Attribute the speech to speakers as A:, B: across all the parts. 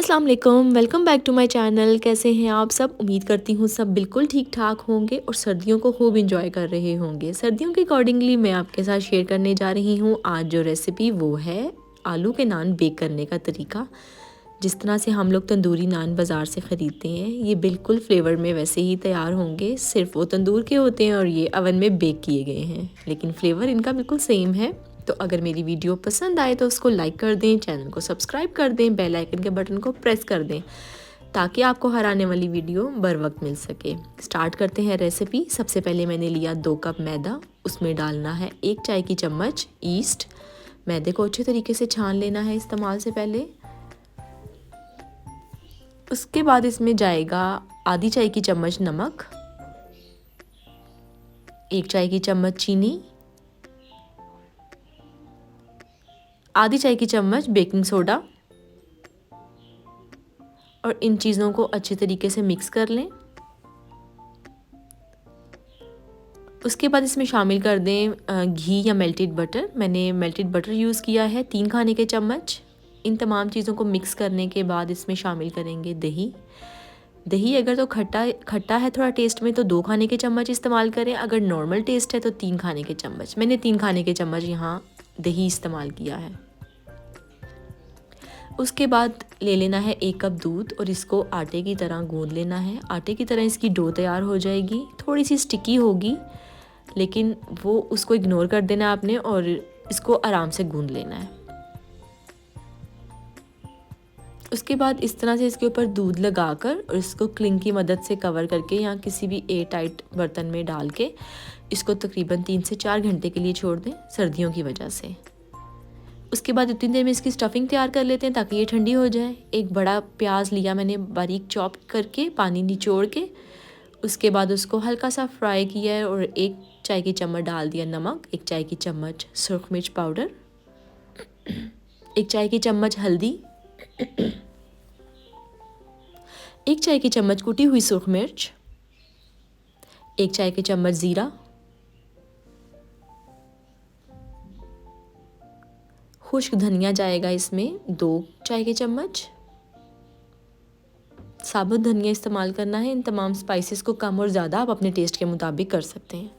A: अस्सलाम वालेकुम, welcome back to my channel. कैसे हैं आप सब? उम्मीद करती हूँ सब बिल्कुल ठीक ठाक होंगे और सर्दियों को खूब इंजॉय कर रहे होंगे। सर्दियों के अकॉर्डिंगली मैं आपके साथ शेयर करने जा रही हूँ आज जो रेसिपी, वो है आलू के नान बेक करने का तरीका। जिस तरह से हम लोग तंदूरी नान बाज़ार से ख़रीदते हैं, ये बिल्कुल फ्लेवर में वैसे ही तैयार होंगे। सिर्फ वो तंदूर के होते हैं और ये अवन में बेक किए गए हैं, लेकिन फ्लेवर इनका बिल्कुल सेम है। तो अगर मेरी वीडियो पसंद आए तो उसको लाइक कर दें, चैनल को सब्सक्राइब कर दें, बेल आइकन के बटन को प्रेस कर दें ताकि आपको हर आने वाली वीडियो बर वक्त मिल सके। स्टार्ट करते हैं रेसिपी। सबसे पहले मैंने लिया 2 कप मैदा, उसमें डालना है 1 चाय की चम्मच ईस्ट। मैदे को अच्छे तरीके से छान लेना है इस्तेमाल से पहले। उसके बाद इसमें जाएगा आधी चाय की चम्मच नमक, 1 चाय की चम्मच चीनी, आधी चाय की चम्मच बेकिंग सोडा, और इन चीज़ों को अच्छे तरीके से मिक्स कर लें। उसके बाद इसमें शामिल कर दें घी या मेल्टेड बटर। मैंने मेल्टेड बटर यूज़ किया है 3 खाने के चम्मच। इन तमाम चीज़ों को मिक्स करने के बाद इसमें शामिल करेंगे दही। दही अगर तो खट्टा है थोड़ा टेस्ट में तो 2 खाने के चम्मच इस्तेमाल करें, अगर नॉर्मल टेस्ट है तो 3 खाने के चम्मच। मैंने 3 खाने के चम्मच यहाँ दही इस्तेमाल किया है। उसके बाद ले लेना है 1 कप दूध और इसको आटे की तरह गूंद लेना है। आटे की तरह इसकी डो तैयार हो जाएगी। थोड़ी सी स्टिकी होगी, लेकिन वो उसको इग्नोर कर देना है आपने और इसको आराम से गूंद लेना है। उसके बाद इस तरह से इसके ऊपर दूध लगाकर और इसको क्लिंग की मदद से कवर करके या किसी भी एयर टाइट बर्तन में डाल के इसको तकरीबन 3 से 4 घंटे के लिए छोड़ दें, सर्दियों की वजह से। उसके बाद इतनी देर में इसकी स्टफिंग तैयार कर लेते हैं ताकि ये ठंडी हो जाए। एक बड़ा प्याज लिया मैंने बारीक चॉप करके, पानी निचोड़ के। उसके बाद उसको हल्का सा फ्राई किया है और 1 चाय की चम्मच डाल दिया नमक, 1 चाय की चम्मच सुरख मिर्च पाउडर, 1 चाय की चम्मच हल्दी, 1 चाय की चम्मच कुटी हुई सुरख मिर्च, 1 चाय की चम्मच ज़ीरा, खुश्क धनिया जाएगा इसमें 2 चाय के चम्मच। साबुत धनिया इस्तेमाल करना है। इन तमाम स्पाइसेस को कम और ज़्यादा आप अपने टेस्ट के मुताबिक कर सकते हैं।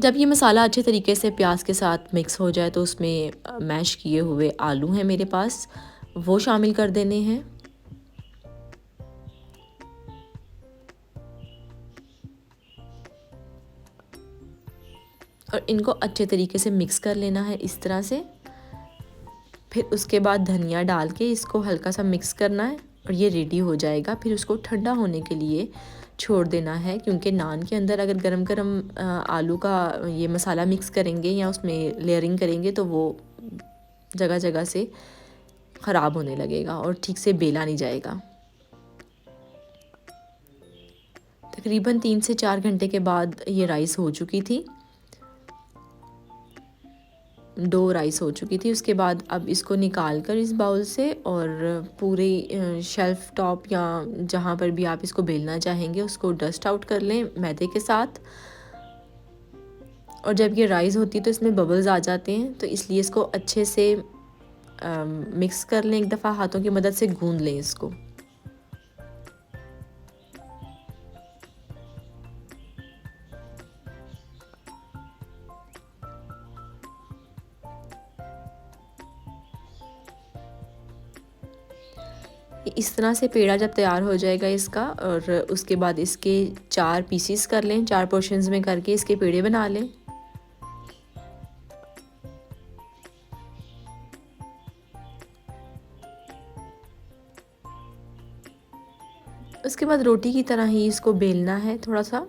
A: जब ये मसाला अच्छे तरीके से प्याज के साथ मिक्स हो जाए तो उसमें मैश किए हुए आलू हैं मेरे पास, वो शामिल कर देने हैं। और इनको अच्छे तरीके से मिक्स कर लेना है इस तरह से। फिर उसके बाद धनिया डाल के इसको हल्का सा मिक्स करना है और ये रेडी हो जाएगा। फिर उसको ठंडा होने के लिए छोड़ देना है, क्योंकि नान के अंदर अगर गरम गरम आलू का ये मसाला मिक्स करेंगे या उसमें लेयरिंग करेंगे तो वो जगह जगह से ख़राब होने लगेगा और ठीक से बेला नहीं जाएगा। तकरीबन 3 से 4 घंटे के बाद ये राइस हो चुकी थी, डो राइस हो चुकी थी। उसके बाद अब इसको निकाल कर इस बाउल से और पूरे शेल्फ टॉप या जहाँ पर भी आप इसको बेलना चाहेंगे उसको डस्ट आउट कर लें मैदे के साथ। और जब ये राइस होती है तो इसमें बबल्स आ जाते हैं, तो इसलिए इसको अच्छे से मिक्स कर लें। एक दफ़ा हाथों की मदद से गूंद लें इसको। इस तरह से पेड़ा जब तैयार हो जाएगा इसका, और उसके बाद इसके 4 पीसीस कर लें, 4 पोर्शंस में करके इसके पेड़े बना लें। उसके बाद रोटी की तरह ही इसको बेलना है थोड़ा सा।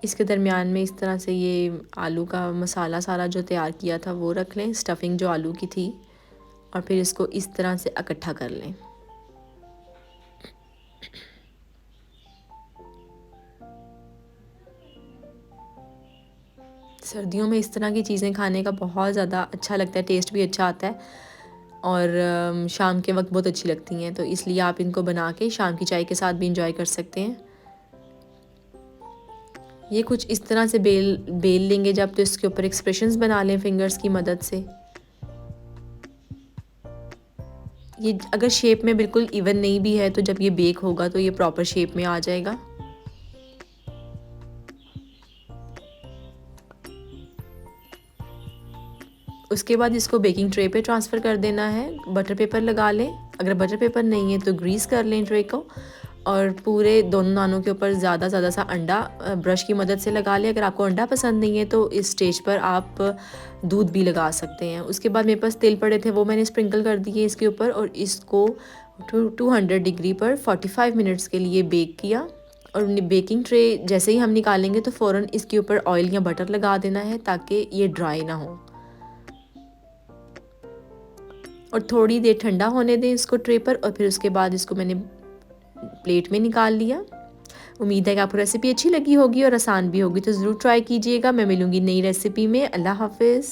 A: इसके दरमियान में इस तरह से ये आलू का मसाला सारा जो तैयार किया था वो रख लें, स्टफिंग जो आलू की थी, और फिर इसको इस तरह से इकट्ठा कर लें। सर्दियों में इस तरह की चीज़ें खाने का बहुत ज़्यादा अच्छा लगता है, टेस्ट भी अच्छा आता है और शाम के वक्त बहुत अच्छी लगती हैं। तो इसलिए आप इनको बना के शाम की चाय के साथ भी इंजॉय कर सकते हैं। ये कुछ इस तरह से बेल बेल लेंगे जब, तो इसके ऊपर एक्सप्रेशंस बना लें फिंगर्स की मदद से। ये अगर शेप में बिल्कुल इवन नहीं भी है तो जब ये बेक होगा तो ये प्रॉपर शेप में आ जाएगा। उसके बाद इसको बेकिंग ट्रे पे ट्रांसफ़र कर देना है। बटर पेपर लगा लें, अगर बटर पेपर नहीं है तो ग्रीस कर लें ट्रे को, और पूरे दोनों नानों के ऊपर ज़्यादा सा अंडा ब्रश की मदद से लगा लें। अगर आपको अंडा पसंद नहीं है तो इस स्टेज पर आप दूध भी लगा सकते हैं। उसके बाद मेरे पास तिल पड़े थे, वो मैंने स्प्रिंकल कर दिए इसके ऊपर, और इसको 200 डिग्री पर 45 मिनट्स के लिए बेक किया। और बेकिंग ट्रे जैसे ही हम निकालेंगे तो फ़ौरन इसके ऊपर ऑयल या बटर लगा देना है ताकि ये ड्राई ना हो, और थोड़ी देर ठंडा होने दें इसको ट्रे पर। और फिर उसके बाद इसको मैंने प्लेट में निकाल लिया। उम्मीद है कि आपको रेसिपी अच्छी लगी होगी और आसान भी होगी, तो ज़रूर ट्राई कीजिएगा। मैं मिलूँगी नई रेसिपी में। अल्लाह हाफ़िज़।